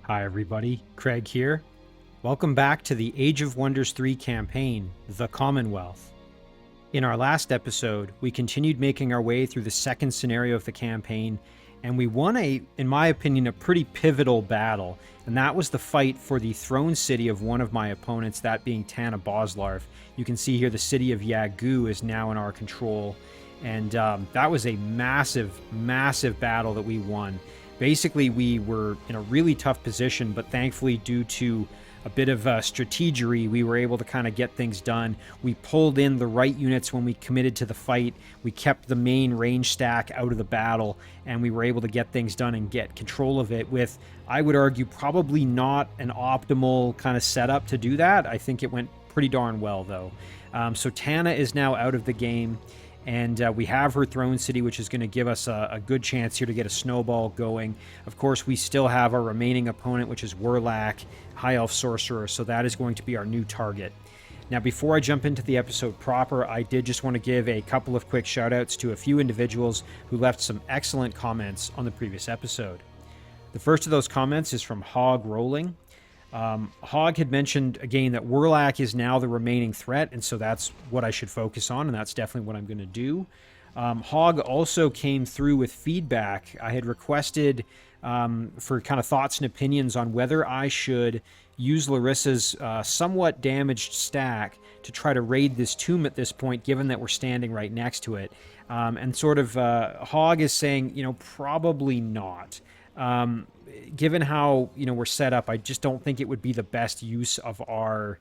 Hi everybody, Craig here. Welcome back to the Age of Wonders 3 campaign, The Commonwealth. In our last episode, we continued making our way through the second scenario of the campaign, and we won in my opinion, a pretty pivotal battle, and that was the fight for the throne city of one of my opponents, that being Tannah. You can see here the city of Yagu is now in our control, and that was a massive battle that we won. Basically, we were in a really tough position, but thankfully, due to a bit of strategery, we were able to kind of get things done. We pulled in the right units when we committed to the fight. We kept the main range stack out of the battle, and we were able to get things done and get control of it with, I would argue, probably not an optimal kind of setup to do that. I think it went pretty darn well, though. So Tannah is now out of the game. And we have her throne city, which is going to give us a good chance here to get a snowball going. Of course, we still have our remaining opponent, which is Werlac, High Elf Sorcerer, so that is going to be our new target. Now, before I jump into the episode proper, I did just want to give a couple of quick shout-outs to a few individuals who left some excellent comments on the previous episode. The first of those comments is from Hog Rolling. Hog had mentioned again that Werlac is now the remaining threat, and so that's what I should focus on, and that's definitely what I'm going to do. Hog also came through with feedback. I had requested for kind of thoughts and opinions on whether I should use Laryssa's somewhat damaged stack to try to raid this tomb at this point, given that we're standing right next to it. And sort of Hog is saying, probably not. Given how we're set up, I just don't think it would be the best use of our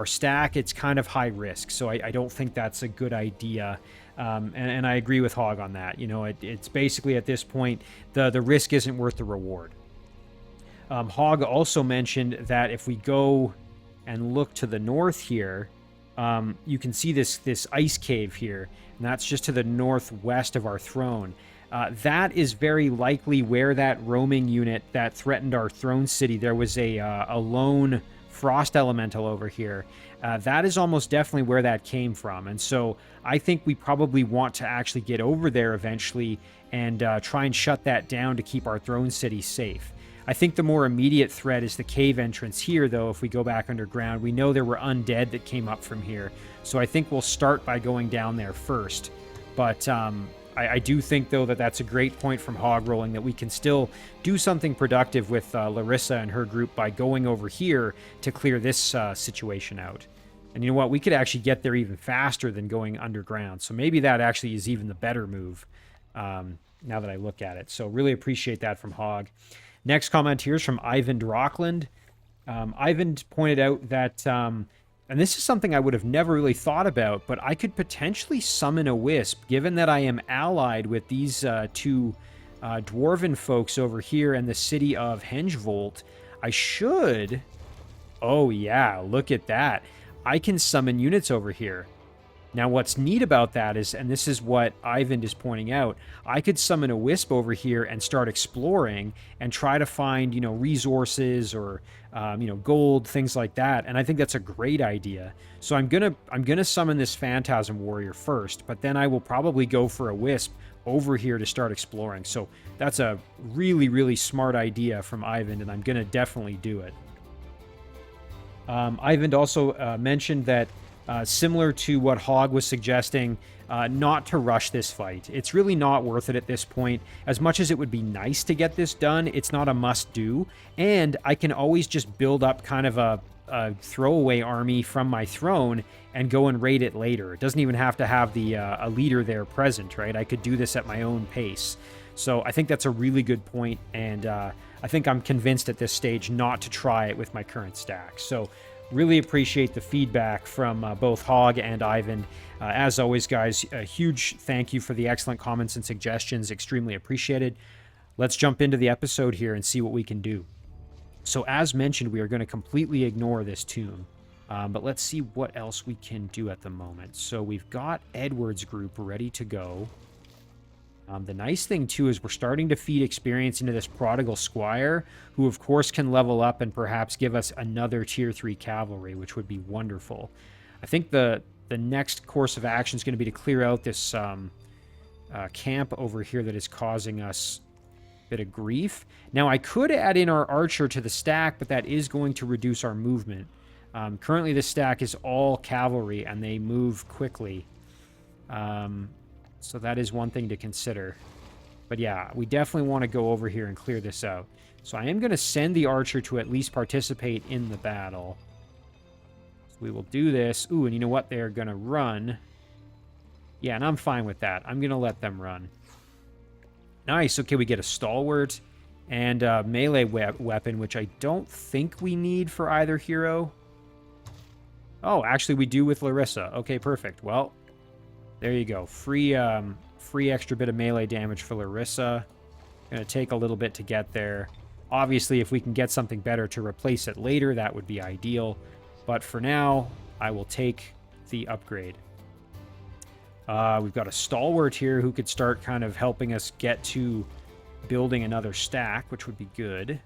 stack. It's kind of high risk, so I don't think that's a good idea. And I agree with Hog on that. It's basically at this point the risk isn't worth the reward. Hog also mentioned that if we go and look to the north here, you can see this ice cave here, and that's just to the northwest of our throne. That is very likely where that roaming unit that threatened our throne city, there was a lone frost elemental over here. That is almost definitely where that came from. And so I think we probably want to actually get over there eventually and try and shut that down to keep our throne city safe. I think the more immediate threat is the cave entrance here, though. If we go back underground, we know there were undead that came up from here. So I think we'll start by going down there first. But I do think, though, that that's a great point from Hog Rolling, that we can still do something productive with Laryssa and her group by going over here to clear this situation out. And you know what? We could actually get there even faster than going underground. So maybe that actually is even the better move now that I look at it. So really appreciate that from Hog. Next comment here is from Ivan Rockland. Ivan pointed out that... and this is something I would have never really thought about, but I could potentially summon a wisp, given that I am allied with these two dwarven folks over here in the city of Hengevolt. I should... Oh yeah, look at that. I can summon units over here. Now what's neat about that is, and this is what Ivan is pointing out, I could summon a wisp over here and start exploring and try to find, resources or, gold, things like that. And I think that's a great idea. So I'm gonna summon this Phantasm Warrior first, but then I will probably go for a wisp over here to start exploring. So that's a really smart idea from Ivan, and I'm gonna definitely do it. Ivan also mentioned that similar to what Hog was suggesting, not to rush this fight. It's really not worth it at this point. As much as it would be nice to get this done, it's not a must-do, and I can always just build up kind of a throwaway army from my throne and go and raid it later. It doesn't even have to have the a leader there present, right? I could do this at my own pace. So I think that's a really good point, and I think I'm convinced at this stage not to try it with my current stack. So really appreciate the feedback from both Hog and Ivan. As always, guys, a huge thank you for the excellent comments and suggestions. Extremely appreciated. Let's jump into the episode here and see what we can do. So as mentioned, we are going to completely ignore this tomb. But let's see what else we can do at the moment. So we've got Edward's group ready to go. The nice thing, too, is we're starting to feed experience into this Prodigal Squire, who, of course, can level up and perhaps give us another Tier 3 cavalry, which would be wonderful. I think the next course of action is going to be to clear out this camp over here that is causing us Bit of grief. Now, I could add in our archer to the stack, but that is going to reduce our movement. Currently, this stack is all cavalry, and they move quickly. So that is one thing to consider. But yeah, we definitely want to go over here and clear this out. So I am going to send the archer to at least participate in the battle. So we will do this. Ooh, and you know what? They're going to run. Yeah, and I'm fine with that. I'm going to let them run. Nice. Okay, we get a stalwart and a melee weapon, which I don't think we need for either hero. Oh, actually we do with Laryssa. Okay, perfect. Well, there you go. Free extra bit of melee damage for Laryssa. Gonna take a little bit to get there. Obviously, if we can get something better to replace it later, that would be ideal. But for now, I will take the upgrade. We've got a stalwart here who could start kind of helping us get to building another stack, which would be good.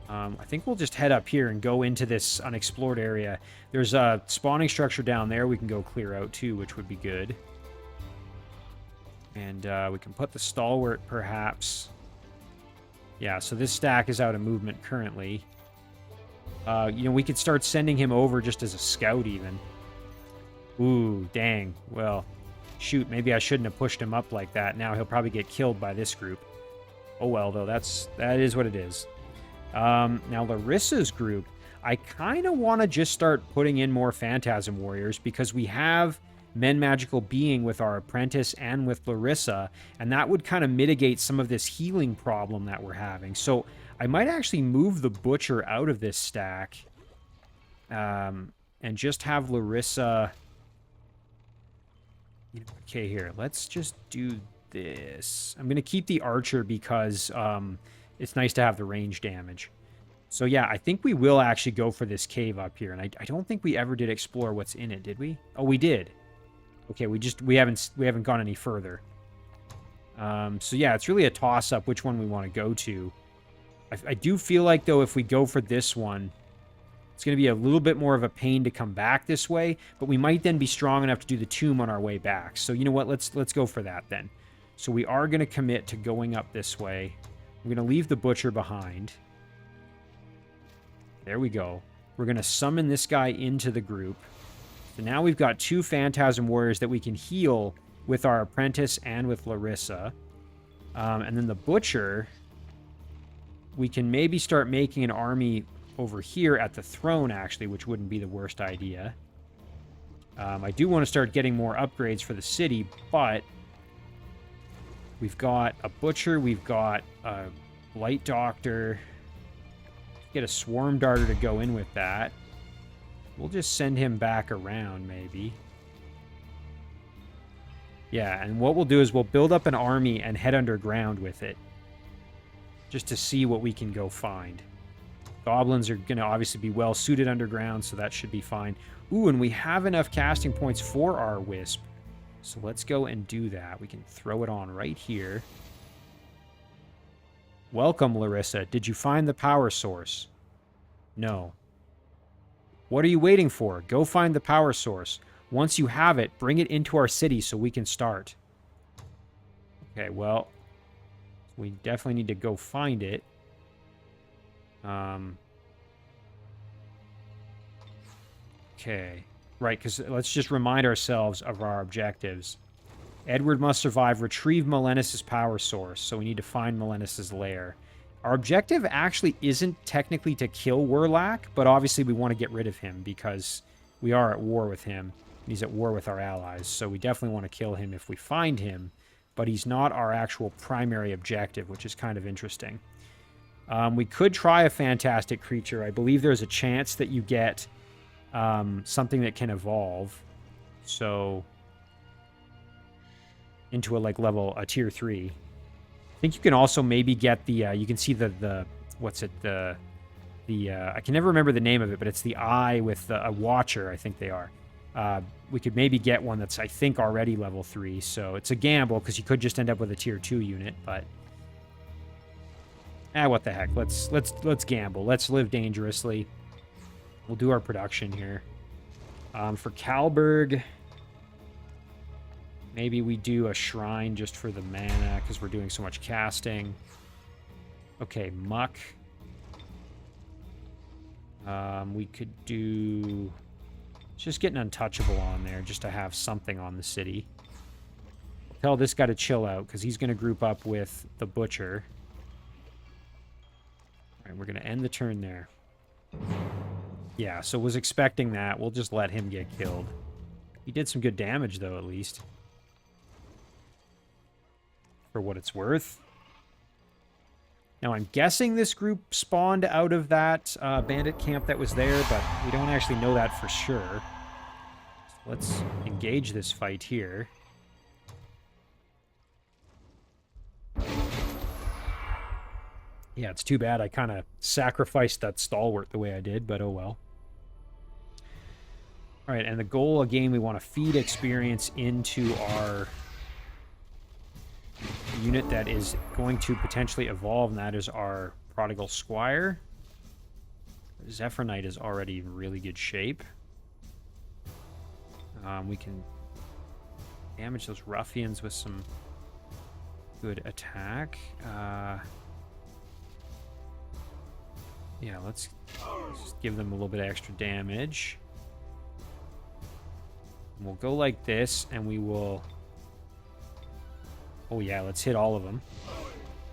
I think we'll just head up here and go into this unexplored area. There's a spawning structure down there we can go clear out too, which would be good. And we can put the stalwart perhaps. Yeah, so this stack is out of movement currently. You know, we could start sending him over just as a scout even. Ooh, dang. Well, shoot, maybe I shouldn't have pushed him up like that. Now he'll probably get killed by this group. Oh well, though, that is what it is. Now Laryssa's group, I kind of want to just start putting in more Phantasm Warriors because we have Men Magical Being with our apprentice and with Laryssa, and that would kind of mitigate some of this healing problem that we're having. So I might actually move the Butcher out of this stack and just have Laryssa... Okay, here, let's just do this. I'm going to keep the Archer because it's nice to have the range damage. So yeah, I think we will actually go for this cave up here, and I don't think we ever did explore what's in it, did we? Oh, we did. Okay, we haven't gone any further. So yeah, it's really a toss-up which one we want to go to. I do feel like, though, if we go for this one, it's going to be a little bit more of a pain to come back this way, but we might then be strong enough to do the tomb on our way back. So you know what? Let's go for that then. So we are going to commit to going up this way. We're going to leave the Butcher behind. There we go. We're going to summon this guy into the group. So now we've got two Phantasm Warriors that we can heal with our apprentice and with Laryssa. And then the Butcher, we can maybe start making an army over here at the throne, actually, which wouldn't be the worst idea. I do want to start getting more upgrades for the city, but we've got a Butcher, we've got a Light Doctor. Get a Swarm Darter to go in with that. We'll just send him back around, maybe. Yeah, and what we'll do is we'll build up an army and head underground with it. Just to see what we can go find. Goblins are going to obviously be well suited underground, so that should be fine. Ooh, and we have enough casting points for our Wisp. So let's go and do that. We can throw it on right here. Welcome, Laryssa. Did you find the power source? No. What are you waiting for? Go find the power source. Once you have it, bring it into our city so we can start. Okay, well, we definitely need to go find it. Okay. Right, because let's just remind ourselves of our objectives. Edward must survive, retrieve Melenis' power source, so we need to find Melenis' lair. Our objective actually isn't technically to kill Werlac, but obviously we want to get rid of him because we are at war with him. He's at war with our allies, so we definitely want to kill him if we find him, but he's not our actual primary objective, which is kind of interesting. We could try a fantastic creature. I believe there's a chance that you get something that can evolve. So into a tier 3. I think you can also maybe get the you can see the what's it, the I can never remember the name of it, but it's the eye with a watcher, I think they are. We could maybe get one that's, I think, already level 3, so it's a gamble because you could just end up with a tier 2 unit, but what the heck, let's gamble. Let's live dangerously. We'll do our production here. For Kalberg, Maybe we do a shrine just for the mana because we're doing so much casting. Okay, muck. We could do... just get an untouchable on there just to have something on the city. Tell this guy to chill out because he's going to group up with the butcher. All right, we're going to end the turn there. Yeah, so was expecting that. We'll just let him get killed. He did some good damage, though, at least. For what it's worth. Now, I'm guessing this group spawned out of that bandit camp that was there, but we don't actually know that for sure. So let's engage this fight here. Yeah, it's too bad I kind of sacrificed that stalwart the way I did, but oh well. All right, and the goal, again, we want to feed experience into our unit that is going to potentially evolve, and that is our Prodigal Squire. Zephyr Knight is already in really good shape. We can damage those ruffians with some good attack. Yeah, let's just give them a little bit of extra damage. And we'll go like this, and we will... oh yeah, let's hit all of them.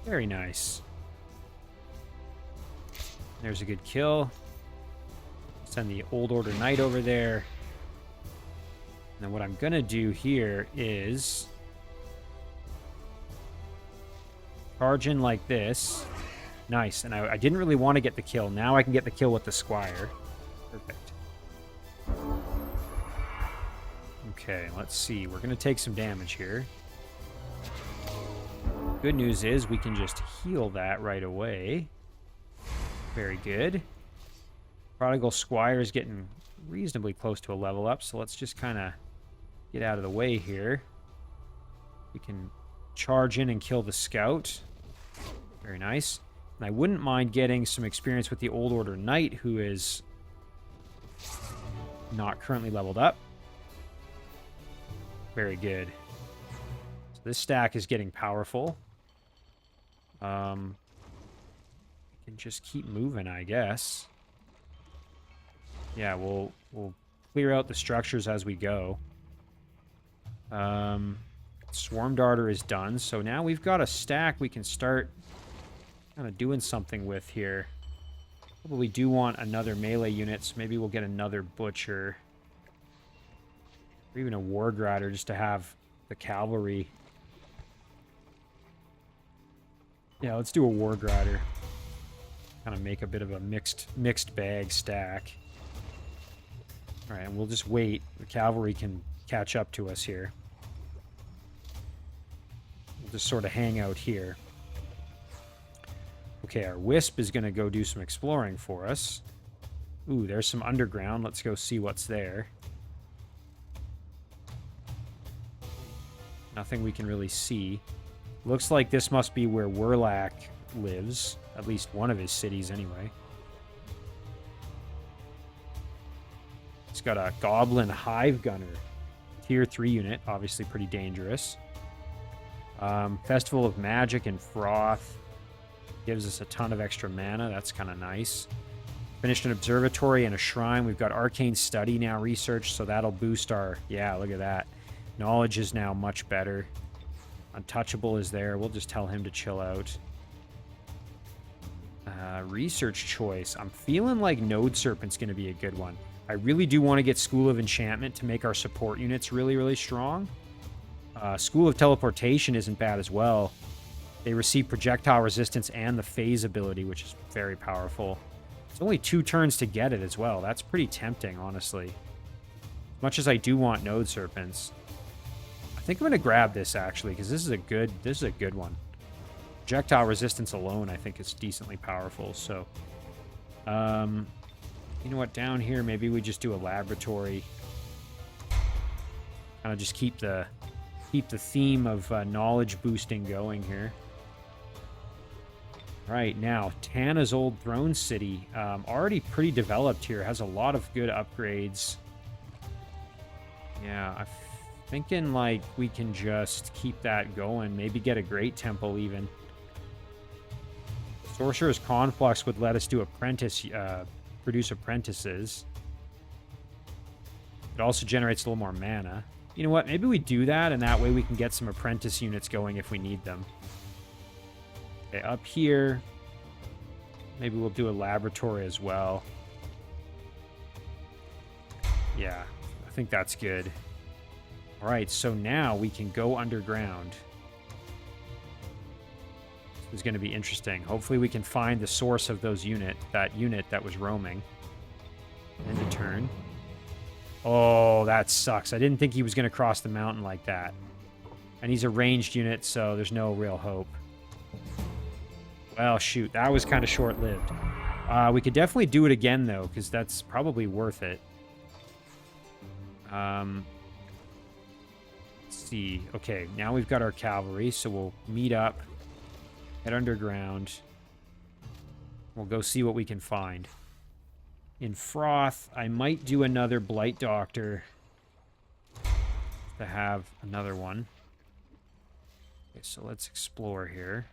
Very nice. There's a good kill. Send the Old Order Knight over there. And then what I'm going to do here is... charge in like this. Nice, and I didn't really want to get the kill. Now I can get the kill with the Squire. Perfect. Okay, let's see. We're going to take some damage here. Good news is we can just heal that right away. Very good. Prodigal Squire is getting reasonably close to a level up, so let's just kind of get out of the way here. We can charge in and kill the Scout. Very nice. And I wouldn't mind getting some experience with the Old Order Knight, who is not currently leveled up. Very good. So this stack is getting powerful. We can just keep moving, I guess. Yeah, we'll clear out the structures as we go. Swarm Darter is done, so now we've got a stack we can start kind of doing something with here. Probably do want another melee unit, so maybe we'll get another Butcher. Or even a War Grider just to have the cavalry. Yeah, let's do a War Grider. Kind of make a bit of a mixed bag stack. Alright, and we'll just wait. The cavalry can catch up to us here. We'll just sort of hang out here. Okay, our Wisp is going to go do some exploring for us. Ooh, there's some underground. Let's go see what's there. Nothing we can really see. Looks like this must be where Werlac lives. At least one of his cities, anyway. It's got a Goblin Hive Gunner. Tier 3 unit. Obviously pretty dangerous. Festival of Magic and Froth. Gives us a ton of extra mana. That's kind of nice. Finished an observatory and a shrine. We've got Arcane Study now researched, so that'll boost our... yeah, look at that. Knowledge is now much better. Untouchable is there. We'll just tell him to chill out. Research choice. I'm feeling like Node Serpent's going to be a good one. I really do want to get School of Enchantment to make our support units really, really strong. School of Teleportation isn't bad as well. They receive projectile resistance and the phase ability, which is very powerful. It's only 2 turns to get it as well. That's pretty tempting, honestly. As much as I do want Node Serpents. I think I'm going to grab this, actually, because this is a good one. Projectile resistance alone, I think, is decently powerful. So, you know what? Down here, maybe we just do a laboratory. Kind of just keep the theme of knowledge boosting going here. Right, now, Tannah's Old Throne City. Already pretty developed here. Has a lot of good upgrades. Yeah, Thinking like we can just keep that going. Maybe get a Great Temple even. Sorcerer's Conflux would let us do produce apprentices. It also generates a little more mana. You know what? Maybe we do that, and that way we can get some apprentice units going if we need them. Okay, up here, maybe we'll do a laboratory as well. Yeah, I think that's good. All right, so now we can go underground. This is going to be interesting. Hopefully we can find the source of that unit that was roaming. End of turn. Oh, that sucks. I didn't think he was going to cross the mountain like that. And he's a ranged unit, so there's no real hope. Well, shoot. That was kind of short-lived. We could definitely do it again, though, because that's probably worth it. Let's see. Okay, now we've got our cavalry, so we'll meet up. Head underground. We'll go see what we can find. In Froth, I might do another Blight Doctor to have another one. Okay, so let's explore here.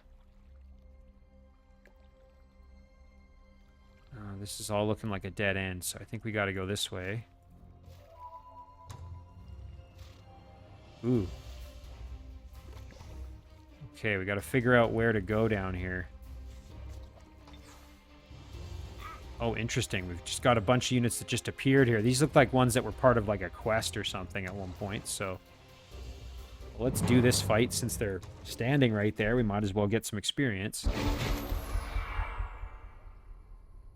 This is all looking like a dead end, so I think we got to go this way. Ooh. Okay, we got to figure out where to go down here. Oh, interesting. We've just got a bunch of units that just appeared here. These look like ones that were part of like a quest or something at one point, so... Well, let's do this fight since they're standing right there. We might as well get some experience.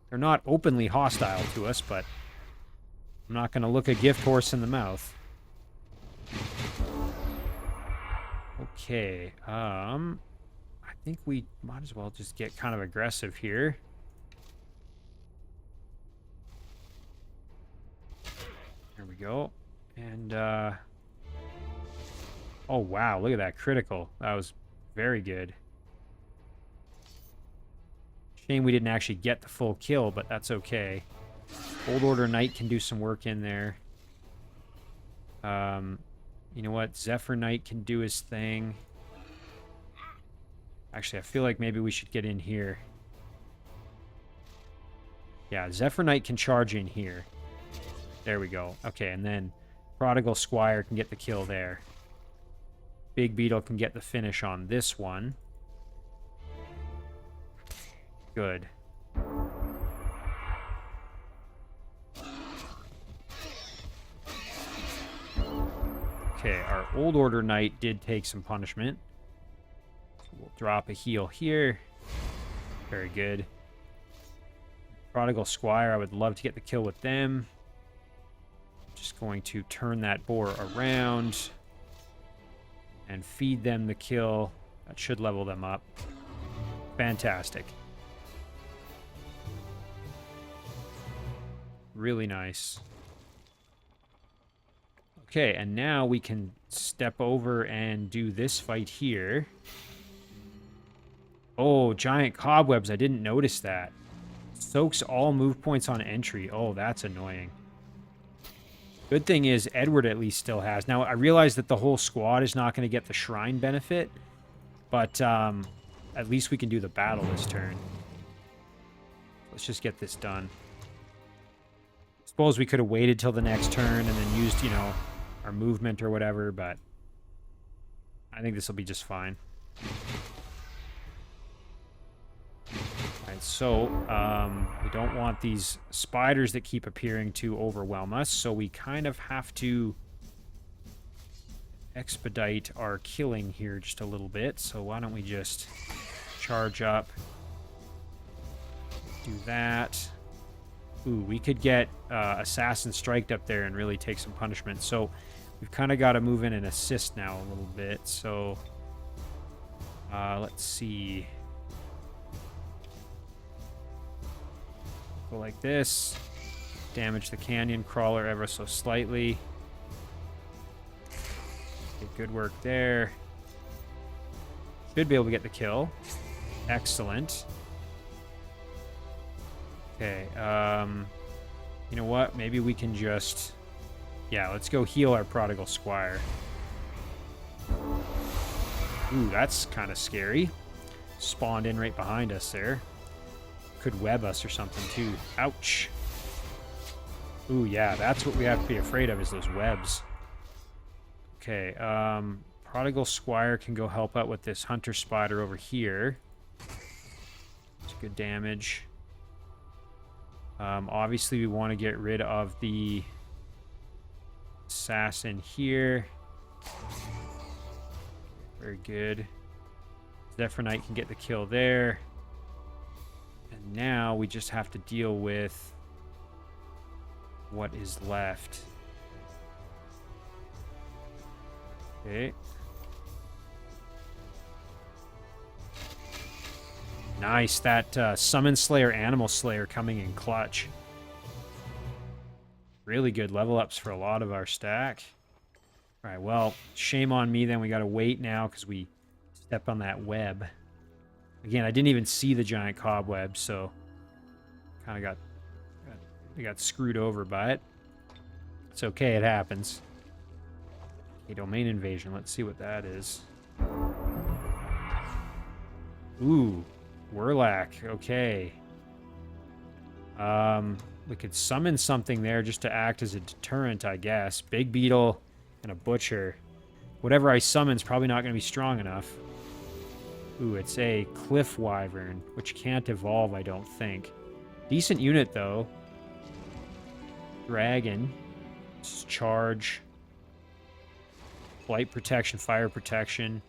They're not openly hostile to us, but I'm not going to look a gift horse in the mouth. Okay, I think we might as well just get kind of aggressive here. There we go. And, oh, wow, look at that critical. That was very good. Shame we didn't actually get the full kill, but that's okay. Old Order Knight can do some work in there. You know what? Zephyr Knight can do his thing. Actually, I feel like maybe we should get in here. Yeah, Zephyr Knight can charge in here. There we go. Okay, and then Prodigal Squire can get the kill there. Big Beetle can get the finish on this one. Good. Okay, our Old Order Knight did take some punishment. So we'll drop a heal here. Very good. Prodigal Squire, I would love to get the kill with them. Just going to turn that boar around and feed them the kill. That should level them up. Fantastic. Really nice. Okay, and now we can step over and do this fight here. Oh, giant cobwebs. I didn't notice that. Soaks all move points on entry. Oh, that's annoying. Good thing is Edward at least still has. Now, I realize that the whole squad is not going to get the shrine benefit, but at least we can do the battle this turn. Let's just get this done. Suppose we could have waited till the next turn and then used, you know, our movement or whatever, but I think this will be just fine. Alright, so we don't want these spiders that keep appearing to overwhelm us, so we kind of have to expedite our killing here just a little bit. So why don't we just charge up, do that. Ooh, we could get Assassin Striked up there and really take some punishment. So we've kind of got to move in and assist now a little bit. So let's see. Go like this. Damage the Canyon Crawler ever so slightly. Okay, good work there. Should be able to get the kill. Excellent. Okay, you know what? Maybe we can just... Yeah, let's go heal our Prodigal Squire. Ooh, that's kind of scary. Spawned in right behind us there. Could web us or something too. Ouch. Ooh, yeah, that's what we have to be afraid of, is those webs. Okay, Prodigal Squire can go help out with this Hunter Spider over here. It's good damage. Obviously, we want to get rid of the assassin here. Very good. Zephyr Knight can get the kill there. And now we just have to deal with what is left. Okay. Nice. That Summon Slayer, Animal Slayer coming in clutch. Really good level ups for a lot of our stack. All right, well, shame on me then. We got to wait now because we stepped on that web. Again, I didn't even see the giant cobweb, so kind of got screwed over by it. It's okay, it happens. Okay, domain invasion. Let's see what that is. Ooh, Werlac. Okay. We could summon something there just to act as a deterrent, I guess. Big Beetle and a Butcher. Whatever I summon's probably not going to be strong enough. Ooh, it's a Cliff Wyvern, which can't evolve, I don't think. Decent unit, though. Dragon. Charge. Blight protection, fire protection.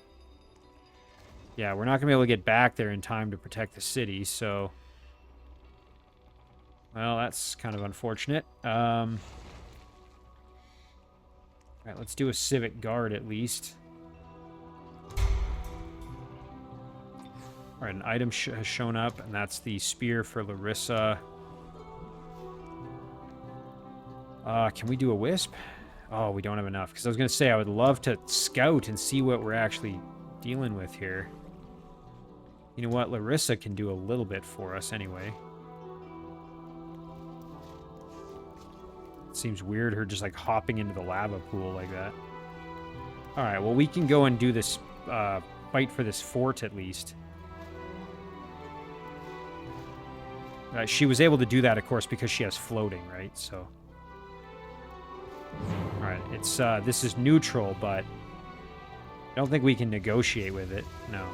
Yeah, we're not going to be able to get back there in time to protect the city, so... Well, that's kind of unfortunate. Alright, let's do a Civic Guard at least. Alright, an item has shown up, and that's the Spear for Laryssa. Can we do a Wisp? Oh, we don't have enough. Because I was going to say, I would love to scout and see what we're actually dealing with here. You know what? Laryssa can do a little bit for us anyway. It seems weird, her just like hopping into the lava pool like that. Alright, well, we can go and do this, fight for this fort at least. She was able to do that, of course, because she has floating, right? So... Alright, it's, this is neutral, but I don't think we can negotiate with it. No.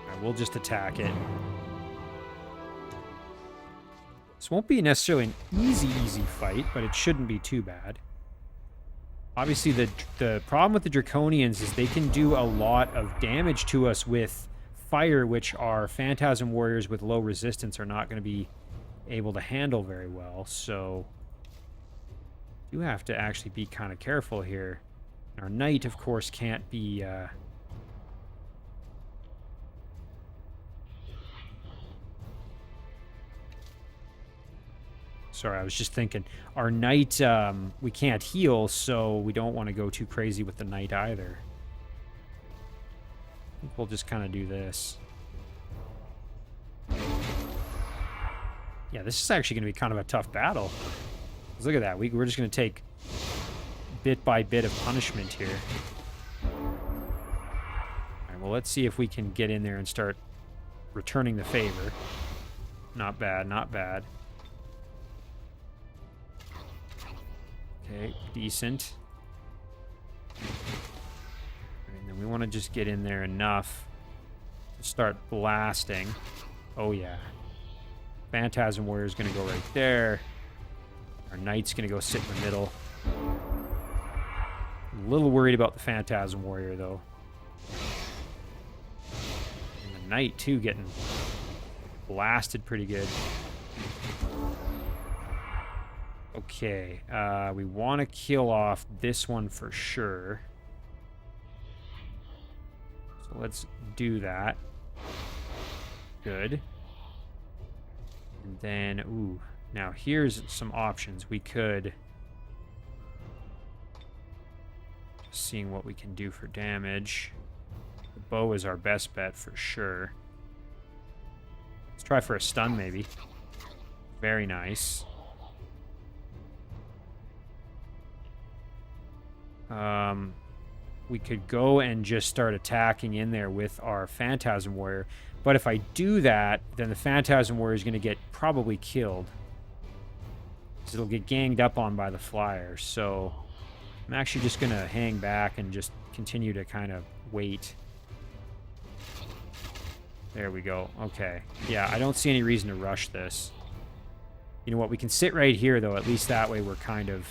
Alright, we'll just attack it. This won't be necessarily an easy fight, but it shouldn't be too bad. Obviously, the problem with the Draconians is they can do a lot of damage to us with fire, which our Phantasm Warriors with low resistance are not going to be able to handle very well, so... You have to actually be kind of careful here. Our Knight, of course, can't be... Sorry, I was just thinking. Our Knight, we can't heal, so we don't want to go too crazy with the Knight either. I think we'll just kind of do this. Yeah, this is actually going to be kind of a tough battle. Look at that. We're just going to take bit by bit of punishment here. Alright, well, let's see if we can get in there and start returning the favor. Not bad, not bad. Okay, decent. And then we want to just get in there enough to start blasting. Oh, yeah. Phantasm Warrior is going to go right there. Our Knight's going to go sit in the middle. I'm a little worried about the Phantasm Warrior, though. And the Knight, too, getting blasted pretty good. Okay, we want to kill off this one for sure. So let's do that. Good. And then, ooh... Now, here's some options. We could... Just seeing what we can do for damage. The bow is our best bet for sure. Let's try for a stun, maybe. Very nice. we could go and just start attacking in there with our Phantasm Warrior. But if I do that, then the Phantasm Warrior is going to get probably killed. Because it'll get ganged up on by the flyer. So I'm actually just going to hang back and just continue to kind of wait. There we go. Okay. Yeah, I don't see any reason to rush this. You know what? We can sit right here, though. At least that way we're kind of...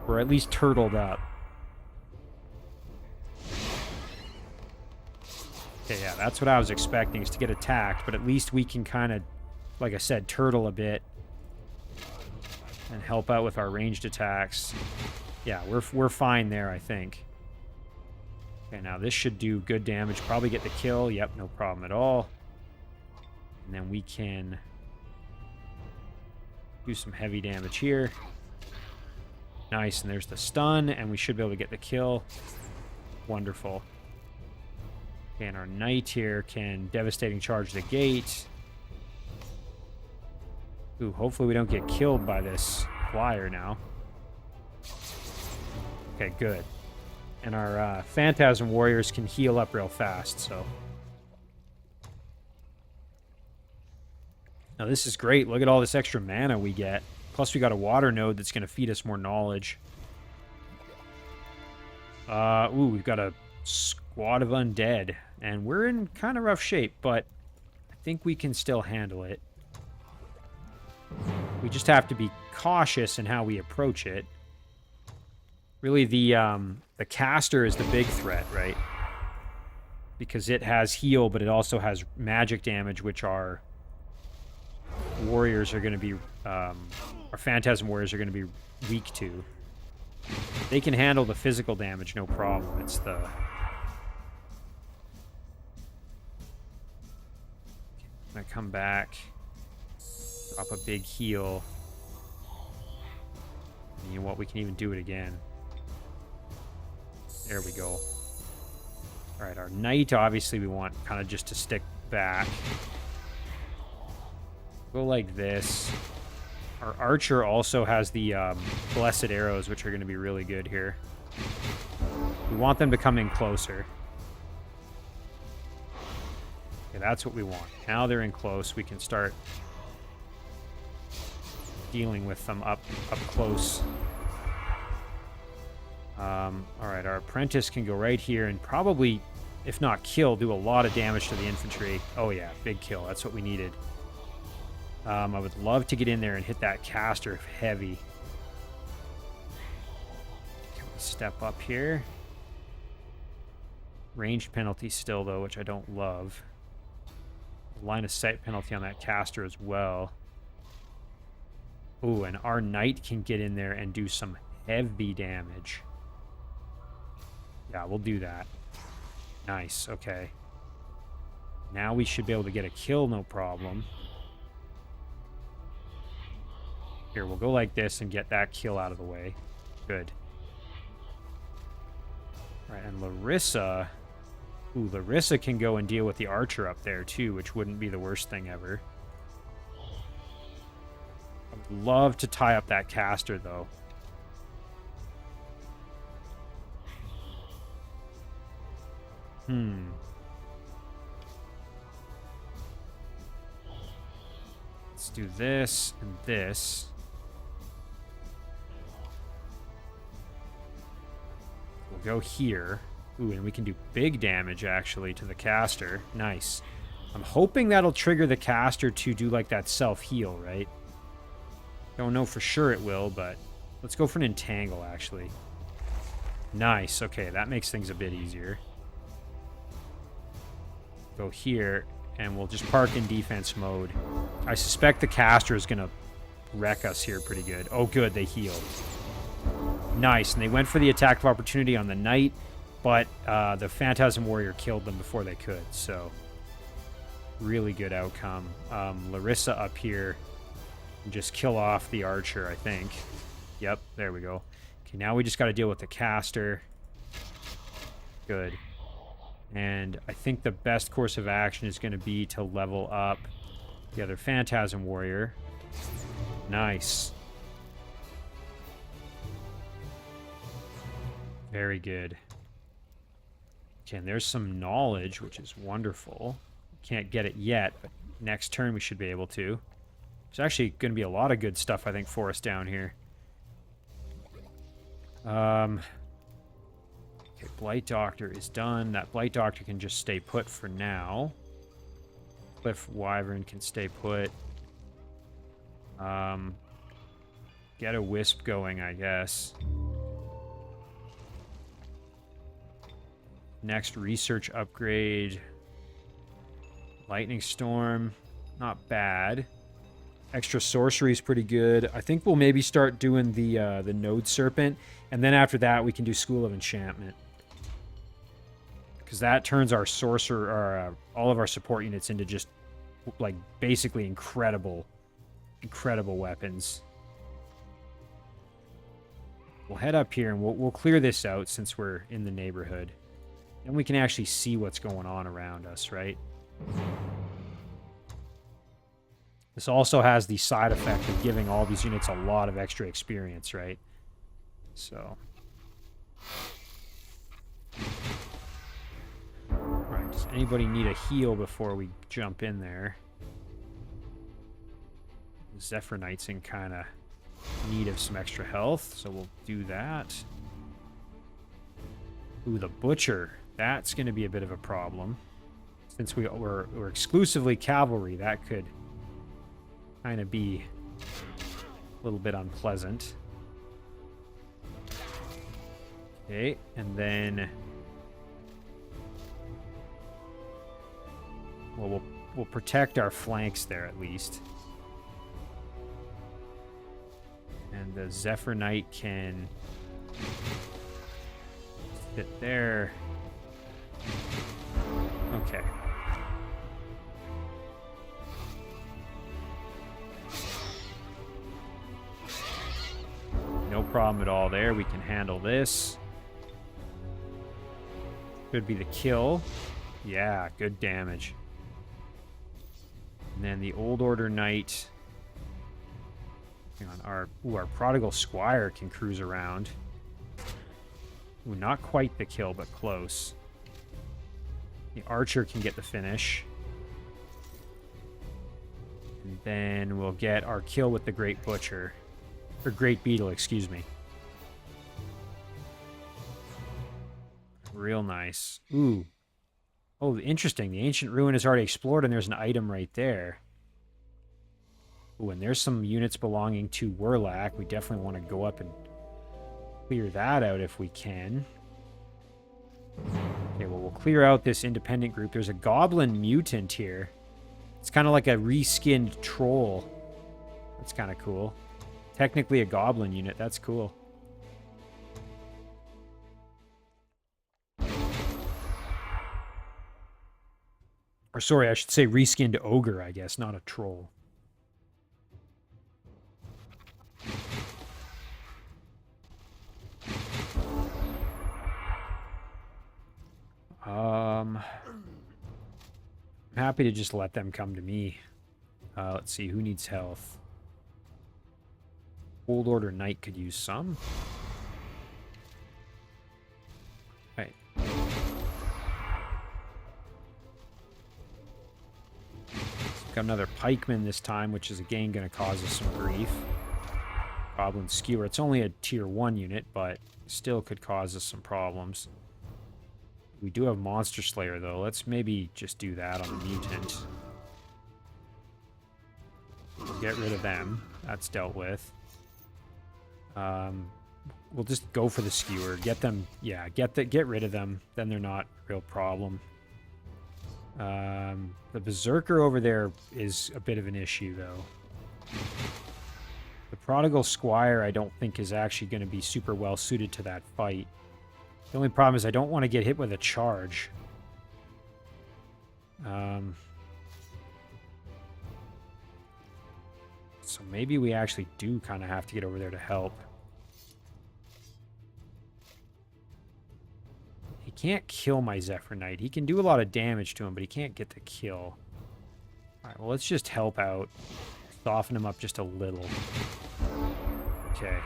We're at least turtled up. Okay, yeah, that's what I was expecting, is to get attacked. But at least we can kind of, like I said, turtle a bit. And help out with our ranged attacks. Yeah, we're fine there, I think. Okay, now this should do good damage. Probably get the kill. Yep, no problem at all. And then we can do some heavy damage here. Nice, and there's the stun, and we should be able to get the kill. Wonderful. Okay, and our knight here can devastating charge the gate. Ooh, hopefully we don't get killed by this flyer now. Okay, good. And our Phantasm Warriors can heal up real fast, so... Now this is great. Look at all this extra mana we get. Plus we got a water node that's going to feed us more knowledge. Ooh, we've got a squad of undead. And we're in kind of rough shape, but I think we can still handle it. We just have to be cautious in how we approach it. Really, the caster is the big threat, right? Because it has heal, but it also has magic damage, which our warriors are going to be... our Phantasm Warriors are going to be weak to. They can handle the physical damage, no problem. It's the... I'm going to come back. Drop a big heal. And you know what? We can even do it again. There we go. Alright, our knight, obviously, we want kind of just to stick back. Go like this. Our archer also has the blessed arrows, which are going to be really good here. We want them to come in closer. Okay, that's what we want. Now they're in close. We can start dealing with them up close. Alright, our apprentice can go right here and probably, if not kill, do a lot of damage to the infantry. Oh yeah, big kill. That's what we needed. I would love to get in there and hit that caster heavy. Can we step up here? Ranged penalty still, though, which I don't love. Line of sight penalty on that caster as well. Ooh, and our knight can get in there and do some heavy damage. Yeah, we'll do that. Nice, okay. Now we should be able to get a kill, no problem. Here, we'll go like this and get that kill out of the way. Good. All right, and Laryssa... Ooh, Laryssa can go and deal with the archer up there, too, which wouldn't be the worst thing ever. I would love to tie up that caster, though. Let's do this and this. We'll go here. Ooh, and we can do big damage, actually, to the caster. Nice. I'm hoping that'll trigger the caster to do, like, that self-heal, right? Don't know for sure it will, but let's go for an entangle, actually. Nice. Okay, that makes things a bit easier. Go here, and we'll just park in defense mode. I suspect the caster is going to wreck us here pretty good. Oh, good. They healed. Nice. And they went for the attack of opportunity on the knight, but the Phantasm Warrior killed them before they could, so really good outcome. Laryssa up here and just kill off the archer, I think. Yep, there we go. Okay, now we just got to deal with the caster. Good. And I think the best course of action is going to be to level up the other Phantasm Warrior. Nice. Very good. Okay, and there's some knowledge, which is wonderful. Can't get it yet, but next turn we should be able to. There's actually going to be a lot of good stuff, I think, for us down here. Okay, Blight Doctor is done. That Blight Doctor can just stay put for now. Cliff Wyvern can stay put. Get a Wisp going, I guess. Next research upgrade. Lightning Storm, not bad. Extra sorcery is pretty good. I think we'll maybe start doing the Node Serpent, and then after that we can do School of Enchantment, because that turns our sorcerer, or all of our support units into just like basically incredible weapons. We'll head up here and we'll clear this out since we're in the neighborhood. Then we can actually see what's going on around us, right? This also has the side effect of giving all these units a lot of extra experience, right? So. Alright, does anybody need a heal before we jump in there? Zephyr Knight's in kind of need of some extra health, so we'll do that. Ooh, the Butcher. That's going to be a bit of a problem. Since we're exclusively cavalry, that could kind of be a little bit unpleasant. Okay, and then... well, we'll protect our flanks there at least. And the Zephyr Knight can sit there. Okay. No problem at all there. We can handle this. Could be the kill. Yeah, good damage. And then the Old Order Knight... hang on, our Prodigal Squire can cruise around. Ooh, not quite the kill, but close. The Archer can get the finish. And then we'll get our kill with the Great Butcher. Or Great Beetle, excuse me. Real nice. Ooh. Oh, interesting. The Ancient Ruin is already explored, and there's an item right there. Ooh, and there's some units belonging to Werlac. We definitely want to go up and clear that out if we can. Okay, well, we'll clear out this independent group. There's a Goblin Mutant here. It's kind of like a reskinned troll. That's kind of cool. Technically a Goblin unit. That's cool. Or sorry, I should say reskinned ogre, I guess, not a troll. I'm happy to just let them come to me. Let's see, who needs health? Old Order Knight could use some. Right. Got another pikeman this time, which is again going to cause us some grief. Goblin Skewer. It's only a tier 1 unit, but still could cause us some problems. We do have Monster Slayer, though. Let's maybe just do that on the mutant. Get rid of them. That's dealt with. We'll just go for the Skewer. Get them... yeah, get rid of them. Then they're not a real problem. The Berserker over there is a bit of an issue, though. The Prodigal Squire, I don't think, is actually going to be super well suited to that fight. The only problem is I don't want to get hit with a charge. So maybe we actually do kind of have to get over there to help. He can't kill my Zephyr Knight. He can do a lot of damage to him, but he can't get the kill. Alright, well, let's just help out. Soften him up just a little. Okay.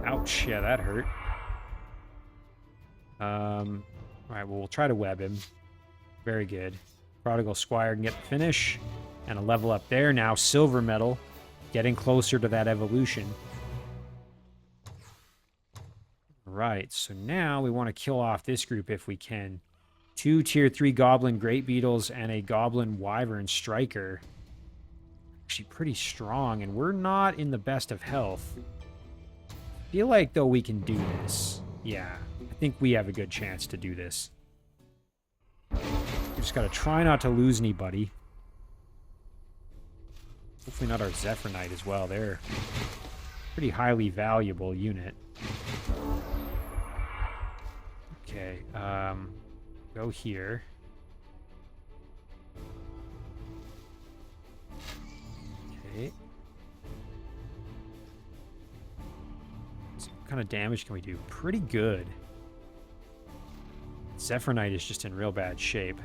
Ouch, yeah, that hurt. Alright, well, we'll try to web him. Very good. Prodigal Squire can get the finish. And a level up there. Now silver medal. Getting closer to that evolution. Right, so now we want to kill off this group if we can. 2 tier 3 Goblin Great Beetles and a Goblin Wyvern Striker. Actually pretty strong, and we're not in the best of health. Feel like, though, we can do this. Yeah, I think we have a good chance to do this. We just gotta try not to lose anybody. Hopefully not our Zephyr Knight as well. They're pretty highly valuable unit. Okay, go here. Okay. So what kind of damage can we do? Pretty good. Zephyr Knight is just in real bad shape.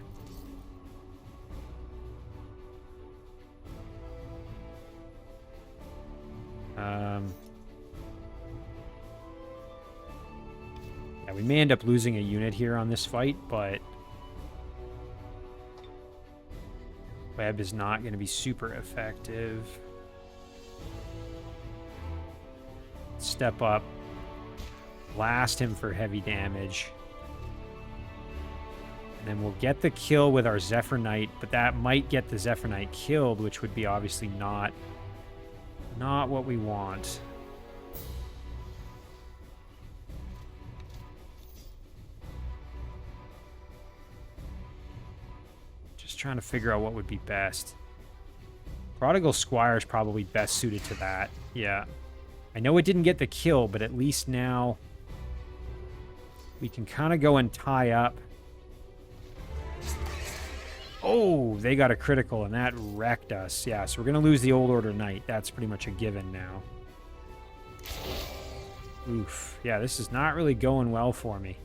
Yeah, we may end up losing a unit here on this fight, but web is not going to be super effective. Step up. Blast him for heavy damage. And then we'll get the kill with our Zephyr Knight, but that might get the Zephyr Knight killed, which would be obviously not what we want. Just trying to figure out what would be best. Prodigal Squire is probably best suited to that. Yeah. I know it didn't get the kill, but at least now we can kind of go and tie up. Oh, they got a critical, and that wrecked us. Yeah, so we're going to lose the Old Order Knight. That's pretty much a given now. Oof. Yeah, this is not really going well for me.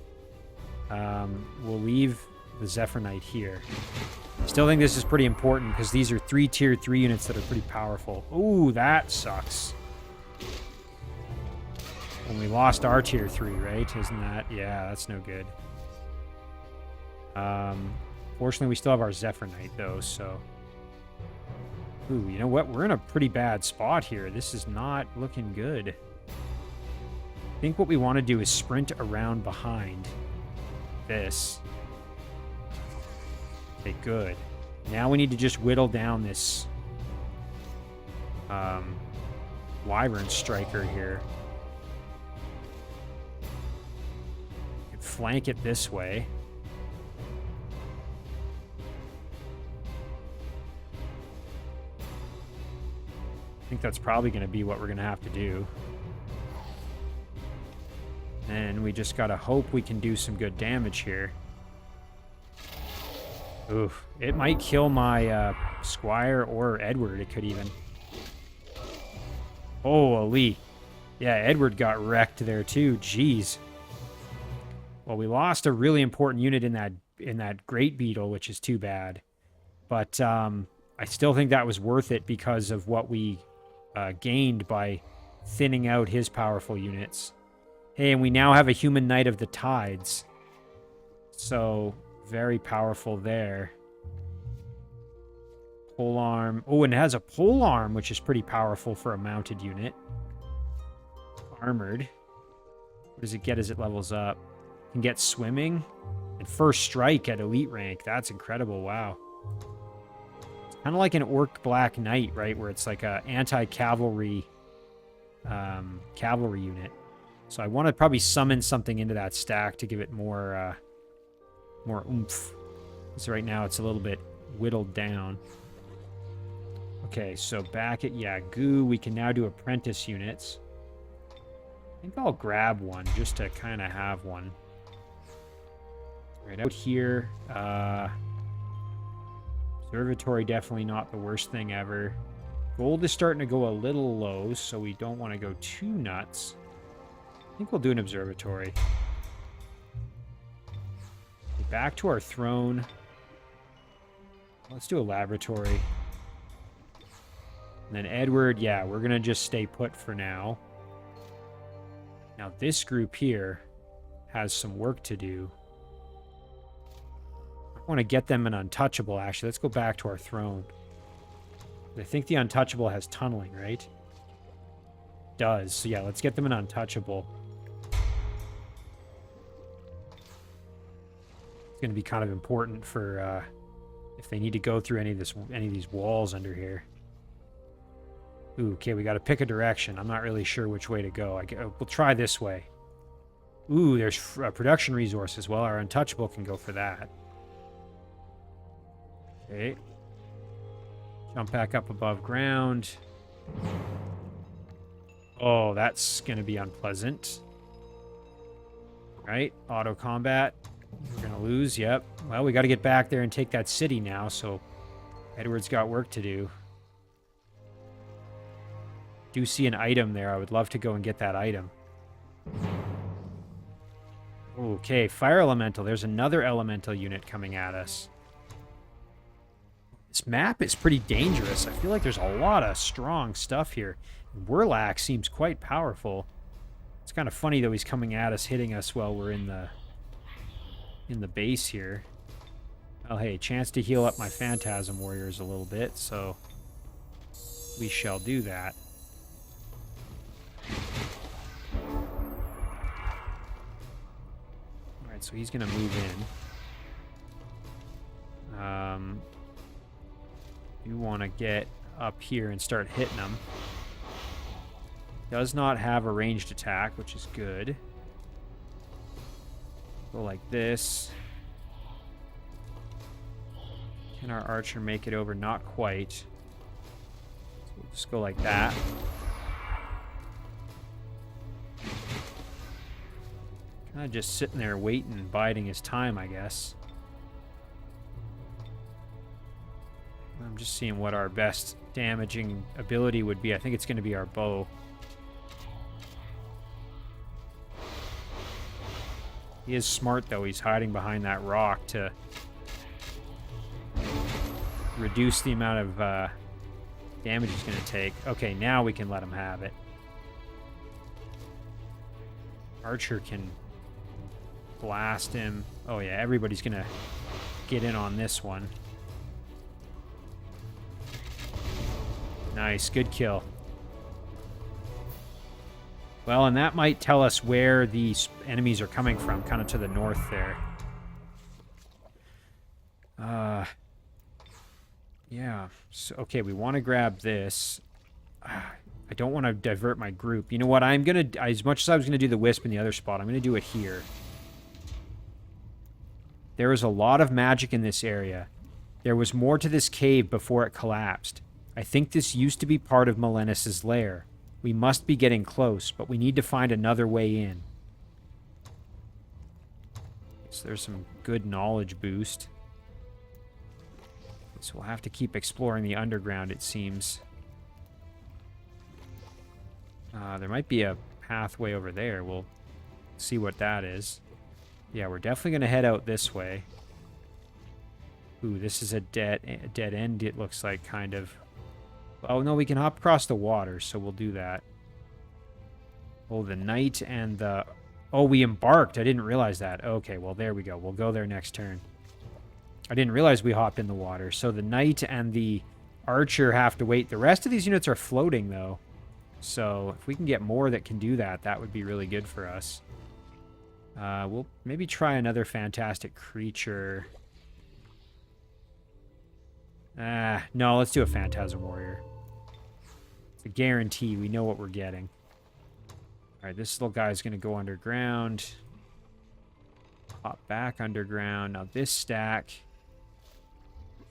We'll leave the Zephyr Knight here. Still think this is pretty important, because these are 3 tier 3 units that are pretty powerful. Ooh, that sucks. When we lost our tier 3, right? Isn't that? Yeah, that's no good. Fortunately, we still have our Zephyr Knight, though, so... Ooh, you know what? We're in a pretty bad spot here. This is not looking good. I think what we want to do is sprint around behind this. Okay, good. Now we need to just whittle down this Wyvern Striker here. We can flank it this way. I think that's probably going to be what we're going to have to do. And we just got to hope we can do some good damage here. Oof. It might kill my Squire or Edward. It could even. Holy. Yeah, Edward got wrecked there too. Jeez. Well, we lost a really important unit in that Great Beetle, which is too bad. But I still think that was worth it because of what we gained by thinning out his powerful units. Hey, and we now have a human Knight of the Tides. So, very powerful there. Polearm. Oh, and it has a polearm, which is pretty powerful for a mounted unit. Armored. What does it get as it levels up? Can get swimming. And first strike at elite rank. That's incredible. Wow. Kind of like an Orc Black Knight, right? Where it's like a anti-cavalry cavalry unit. So I want to probably summon something into that stack to give it more oomph. So right now it's a little bit whittled down. Okay, so back at Yagoo, we can now do apprentice units. I think I'll grab one just to kind of have one. Right out here. Observatory, definitely not the worst thing ever. Gold is starting to go a little low, so we don't want to go too nuts. I think we'll do an observatory. Back to our throne. Let's do a laboratory. And then Edward, yeah, we're going to just stay put for now. Now this group here has some work to do. I want to get them an untouchable, actually. Let's go back to our throne. I think the untouchable has tunneling, right? Does. So yeah, let's get them an untouchable. It's going to be kind of important for if they need to go through any of these walls under here. Ooh, okay, we got to pick a direction. I'm not really sure which way to go. We'll try this way. Ooh, there's production resources. Well, our untouchable can go for that. Okay. Jump back up above ground. Oh, that's going to be unpleasant. Right? Auto combat. We're going to lose. Yep. Well, we got to get back there and take that city now, so Edward's got work to do. Do see an item there. I would love to go and get that item. Okay, fire elemental. There's another elemental unit coming at us. This map is pretty dangerous. I feel like there's a lot of strong stuff here. Werlac seems quite powerful. It's kind of funny though he's coming at us, hitting us while we're in the base here. Well, hey, chance to heal up my Phantasm Warriors a little bit, so we shall do that. Alright, so he's going to move in. You want to get up here and start hitting him. Does not have a ranged attack, which is good. Go like this. Can our archer make it over? Not quite. So we'll just go like that. Kind of just sitting there waiting, biding his time, I guess. I'm just seeing what our best damaging ability would be. I think it's going to be our bow. He is smart, though. He's hiding behind that rock to reduce the amount of damage he's going to take. Okay, now we can let him have it. Archer can blast him. Oh, yeah, everybody's going to get in on this one. Nice, good kill. Well, and that might tell us where these enemies are coming from, kind of to the north there. Yeah. So, okay, we want to grab this. I don't want to divert my group. You know what? I'm going to, as much as I was going to do the Wisp in the other spot, I'm going to do it here. There is a lot of magic in this area. There was more to this cave before it collapsed. I think this used to be part of Malenis's lair. We must be getting close, but we need to find another way in. So there's some good knowledge boost. So we'll have to keep exploring the underground, it seems. There might be a pathway over there. We'll see what that is. Yeah, we're definitely going to head out this way. Ooh, this is a dead end, it looks like, kind of. Oh, no, we can hop across the water, so we'll do that. Oh, the knight and the... Oh, we embarked. I didn't realize that. Okay, well, there we go. We'll go there next turn. I didn't realize we hopped in the water. So the knight and the archer have to wait. The rest of these units are floating, though. So if we can get more that can do that, that would be really good for us. We'll maybe try another fantastic creature. No, let's do a Phantasm Warrior. It's a guarantee. We know what we're getting. Alright, this little guy's going to go underground. Hop back underground. Now this stack.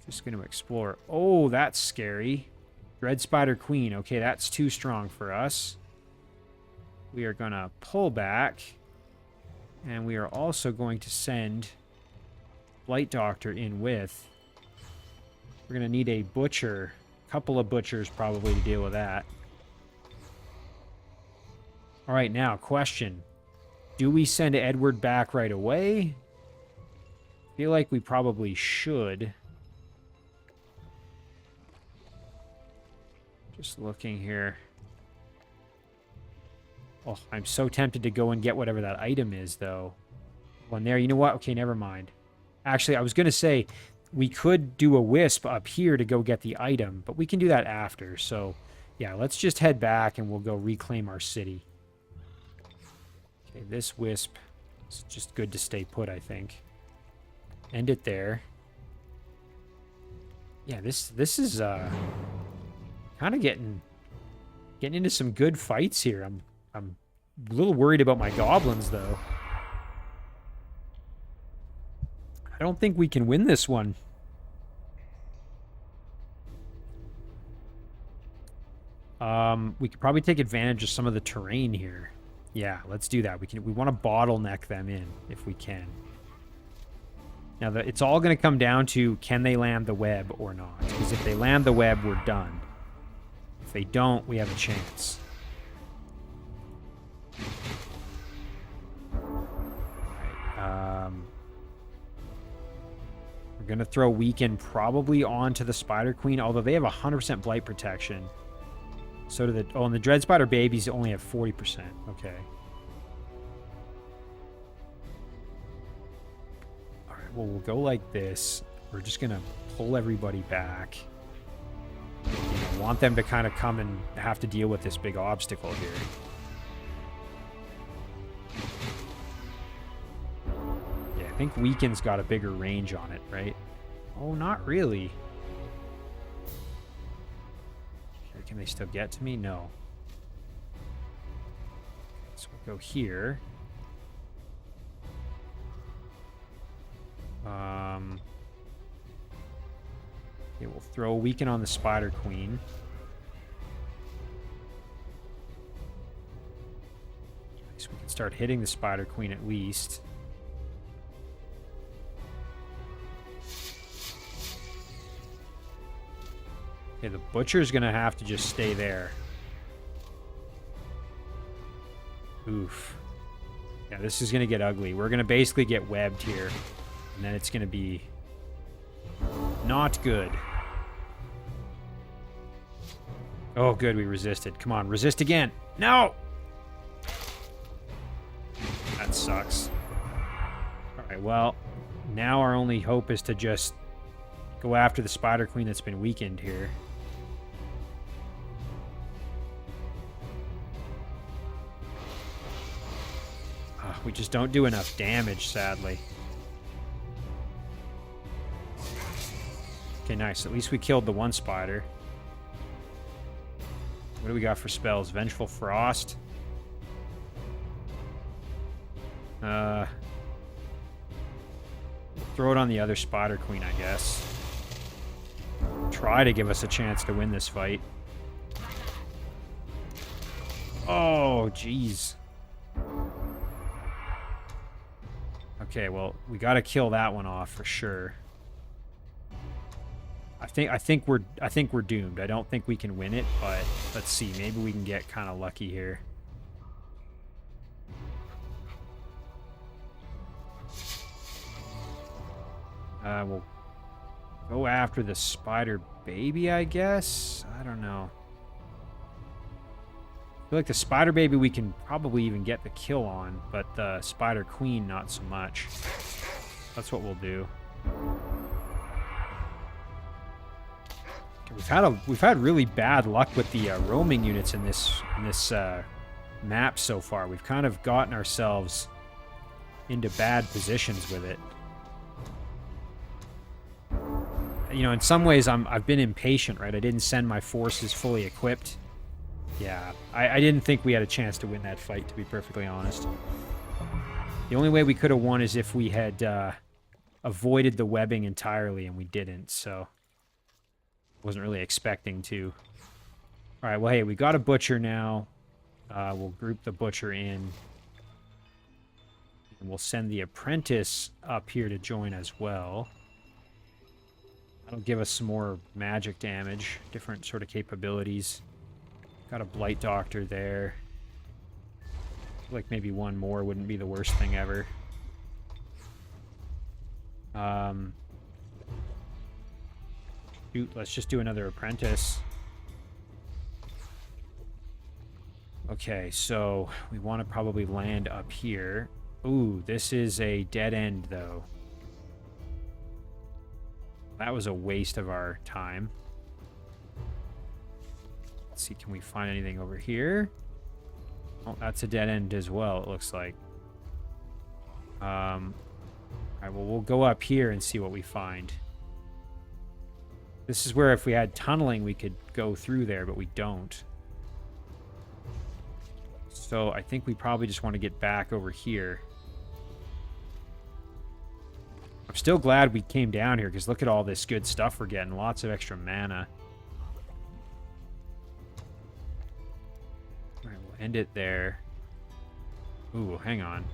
Just going to explore. Oh, that's scary. Dread Spider Queen. Okay, that's too strong for us. We are going to pull back. And we are also going to send Blight Doctor in with... We're going to need a butcher. A couple of butchers probably to deal with that. Alright, now, question. Do we send Edward back right away? I feel like we probably should. Just looking here. Oh, I'm so tempted to go and get whatever that item is, though. One there. You know what? Okay, never mind. Actually, I was going to say we could do a wisp up here to go get the item, but we can do that after. So, yeah, let's just head back and we'll go reclaim our city. Okay, this wisp is just good to stay put, I think. End it there. Yeah, this is kind of getting into some good fights here. I'm a little worried about my goblins, though. I don't think we can win this one. We could probably take advantage of some of the terrain here. Yeah, let's do that. We want to bottleneck them in if we can. Now, it's all going to come down to can they land the web or not. Because if they land the web, we're done. If they don't, we have a chance. Right, we're going to throw Weaken probably onto the Spider Queen, although they have 100% blight protection. So do the... Oh, and the Dread Spider babies only have 40%. Okay. Alright, well, we'll go like this. We're just going to pull everybody back. You know, want them to kind of come and have to deal with this big obstacle here. Yeah, I think Weaken's got a bigger range on it, right? Oh, not really. Can they still get to me? No. So we'll go here. Okay, we'll throw a Weaken on the Spider Queen. So we can start hitting the Spider Queen at least. Okay, the Butcher's gonna have to just stay there. Oof. Yeah, this is gonna get ugly. We're gonna basically get webbed here. And then it's gonna be... not good. Oh, good, we resisted. Come on, resist again. No! That sucks. Alright, well, now our only hope is to just go after the Spider Queen that's been weakened here. We just don't do enough damage, sadly. Okay, nice. At least we killed the one spider. What do we got for spells? Vengeful Frost. Throw it on the other Spider Queen, I guess. Try to give us a chance to win this fight. Oh, jeez. Okay, well, we got to kill that one off for sure. I think we're doomed. I don't think we can win it, but let's see. Maybe we can get kind of lucky here. We'll go after the spider baby, I guess. I don't know. I feel like the spider baby we can probably even get the kill on, but the spider queen not so much. That's what we'll do. Okay, we've had really bad luck with the roaming units in this map so far. We've kind of gotten ourselves into bad positions with it. You know, in some ways I've been impatient, right? I didn't send my forces fully equipped. Yeah, I didn't think we had a chance to win that fight, to be perfectly honest. The only way we could have won is if we had avoided the webbing entirely, and we didn't, so... wasn't really expecting to. Alright, well, hey, we got a butcher now. We'll group the butcher in. And we'll send the apprentice up here to join as well. That'll give us some more magic damage, different sort of capabilities. Got a Blight Doctor there. Like maybe one more wouldn't be the worst thing ever. Shoot, let's just do another apprentice. Okay, so we want to probably land up here. Ooh, this is a dead end, though. That was a waste of our time. Let's see, can we find anything over here? Oh, that's a dead end as well, it looks like. Alright, well, we'll go up here and see what we find. This is where if we had tunneling, we could go through there, but we don't. So I think we probably just want to get back over here. I'm still glad we came down here, because look at all this good stuff we're getting. Lots of extra mana. Alright, we'll end it there. Ooh, hang on.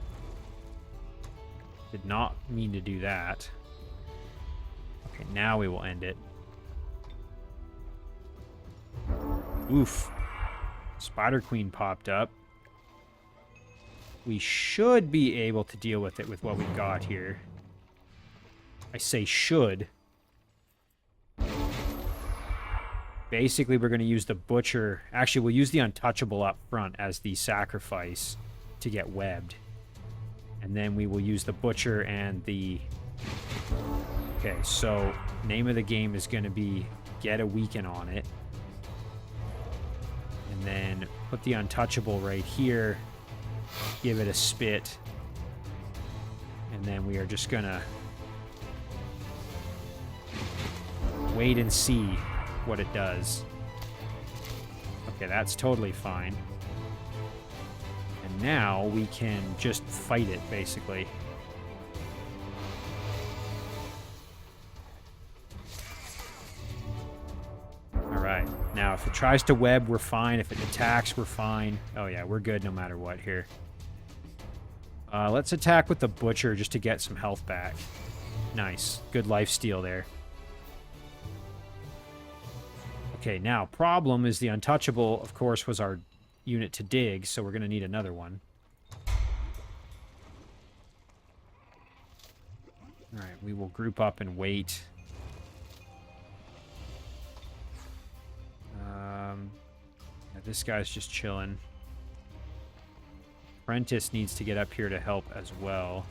Did not mean to do that. Okay, now we will end it. Oof. Spider Queen popped up. We should be able to deal with it with what we got here. I say should. Basically, we're going to use the Butcher. Actually, we'll use the Untouchable up front as the sacrifice to get webbed. And then we will use the Butcher and the... Okay, so name of the game is going to be get a weaken on it. And then put the Untouchable right here. Give it a spit. And then we are just going to wait and see what it does. Okay, that's totally fine. And now we can just fight it, basically. Alright, now if it tries to web, we're fine. If it attacks, we're fine. Oh yeah, we're good no matter what here. Let's attack with the Butcher just to get some health back. Nice. Good lifesteal there. Okay, now, problem is the Untouchable, of course, was our unit to dig, so we're going to need another one. Alright, we will group up and wait. Yeah, this guy's just chilling. Apprentice needs to get up here to help as well.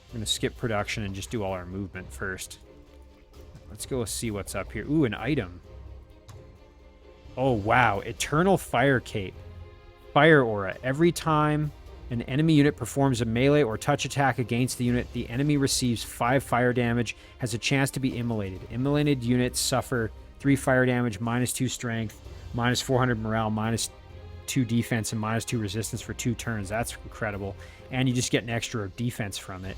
I'm going to skip production and just do all our movement first. Let's go see what's up here. Ooh, an item. Oh, wow. Eternal Fire Cape. Fire Aura. Every time an enemy unit performs a melee or touch attack against the unit, the enemy receives 5 fire damage, has a chance to be immolated. Immolated units suffer 3 fire damage, -2 strength, -400 morale, -2 defense, and -2 resistance for 2 turns. That's incredible. And you just get an extra defense from it.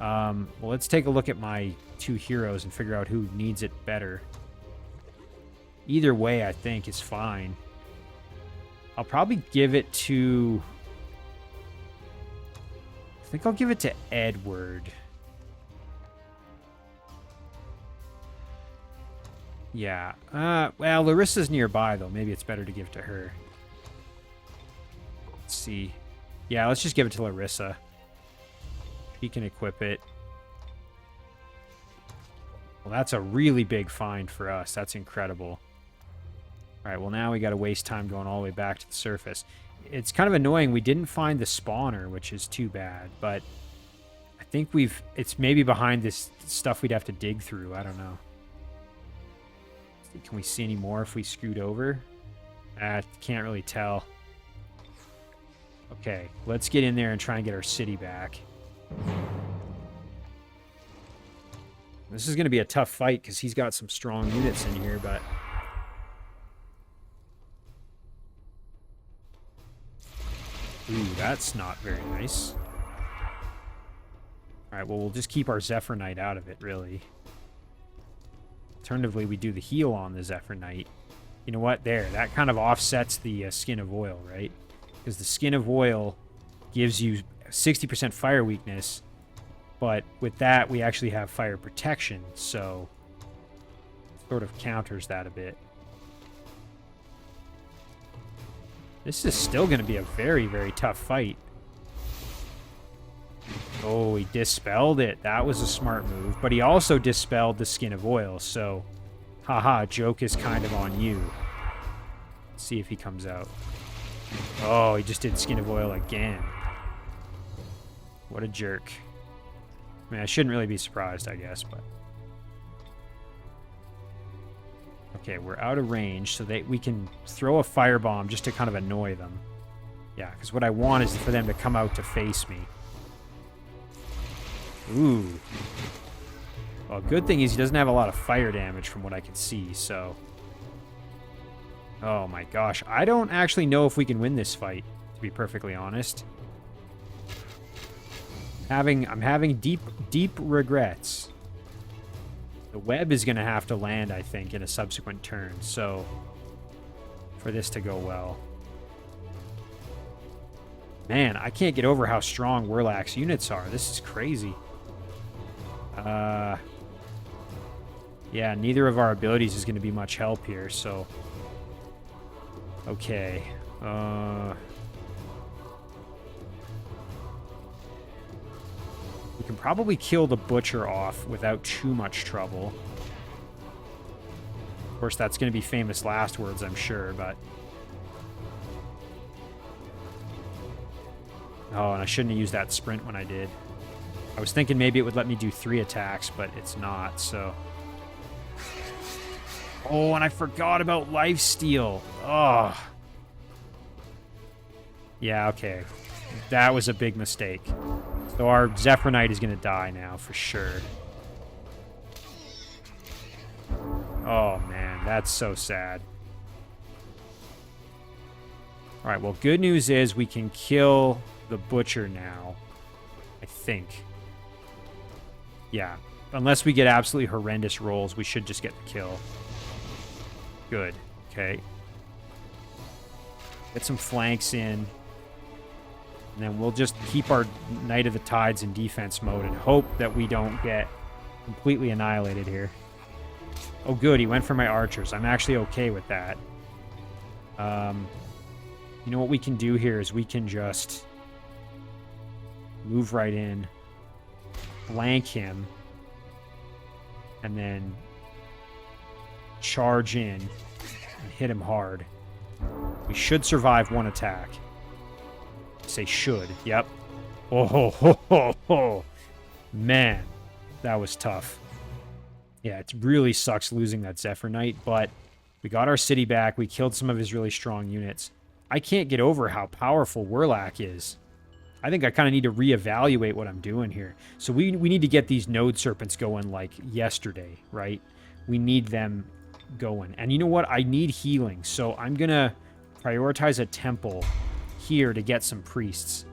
Well, let's take a look at my 2 heroes and figure out who needs it better. Either way, I think, is fine. I'll probably give it to... I think I'll give it to Edward. Yeah. Well, Laryssa's nearby, though. Maybe it's better to give to her. Let's see. Yeah, let's just give it to Laryssa. She can equip it. Well, that's a really big find for us. That's incredible. Alright, well now we gotta waste time going all the way back to the surface. It's kind of annoying we didn't find the spawner, which is too bad, but I think it's maybe behind this stuff we'd have to dig through. I don't know. Can we see any more if we scoot over? Can't really tell. Okay, let's get in there and try and get our city back. This is going to be a tough fight because he's got some strong units in here, but... Ooh, that's not very nice. Alright, well, we'll just keep our Zephyr Knight out of it, really. Alternatively, we do the heal on the Zephyr Knight. You know what? There. That kind of offsets the Skin of Oil, right? Because the Skin of Oil gives you 60% fire weakness, but with that, we actually have fire protection, so sort of counters that a bit. This is still going to be a very, very tough fight. Oh, he dispelled it. That was a smart move. But he also dispelled the Skin of Oil, so Haha, joke is kind of on you. Let's see if he comes out. Oh, he just did Skin of Oil again. What a jerk. I mean, I shouldn't really be surprised, I guess, but... Okay, we're out of range, so we can throw a firebomb just to kind of annoy them. Yeah, because what I want is for them to come out to face me. Ooh. Well, good thing is he doesn't have a lot of fire damage from what I can see, so... Oh my gosh, I don't actually know if we can win this fight, to be perfectly honest. I'm having deep regrets. The web is going to have to land, I think, in a subsequent turn, so... For this to go well. Man, I can't get over how strong Werlac's units are. This is crazy. Yeah, neither of our abilities is going to be much help here, so... Okay. We can probably kill the Butcher off without too much trouble. Of course, that's going to be famous last words, I'm sure, but... Oh, and I shouldn't have used that sprint when I did. I was thinking maybe it would let me do 3 attacks, but it's not, so... Oh, and I forgot about lifesteal. Oh. Yeah, okay. That was a big mistake. So our Zephyr Knight is going to die now, for sure. Oh, man, that's so sad. Alright, well, good news is we can kill the Butcher now. I think. Yeah. Unless we get absolutely horrendous rolls, we should just get the kill. Good. Okay. Get some flanks in. And then we'll just keep our Knight of the Tides in defense mode and hope that we don't get completely annihilated here. Oh, good. He went for my archers. I'm actually okay with that. You know what we can do here is we can just move right in, flank him, and then charge in and hit him hard. We should survive 1 attack. Say should. Yep. Oh, ho, ho, ho, ho. Man, that was tough. Yeah, it really sucks losing that Zephyr Knight, but we got our city back. We killed some of his really strong units. I can't get over how powerful Werlac is. I think I kind of need to reevaluate what I'm doing here. So we need to get these Node Serpents going like yesterday, right? We need them going. And you know what? I need healing, so I'm going to prioritize a temple here to get some priests.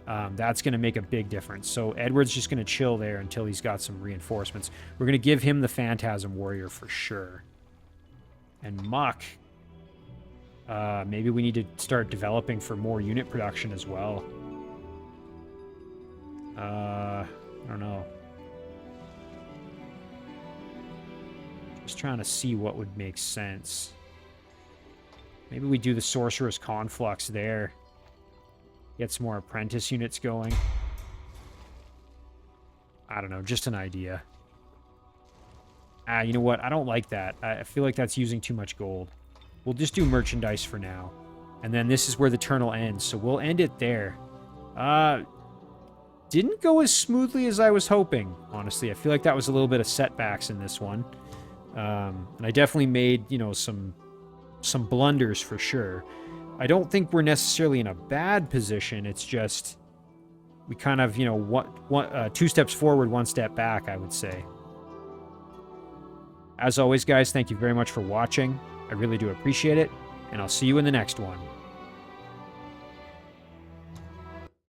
That's going to make a big difference. So Edward's just going to chill there until he's got some reinforcements. We're going to give him the Phantasm Warrior for sure. And Muck, maybe we need to start developing for more unit production as well. I don't know. Just trying to see what would make sense. Maybe we do the Sorcerer's Conflux there. Get some more apprentice units going. I don't know, just an idea. You know what? I don't like that. I feel like that's using too much gold. We'll just do merchandise for now. And then this is where the turn will end, so we'll end it there. Didn't go as smoothly as I was hoping, honestly. I feel like that was a little bit of setbacks in this one. And I definitely made, you know, some blunders for sure. I don't think we're necessarily in a bad position. It's just we kind of, you know, 2 steps forward, 1 step back, I would say. As always, guys, thank you very much for watching. I really do appreciate it, and I'll see you in the next one.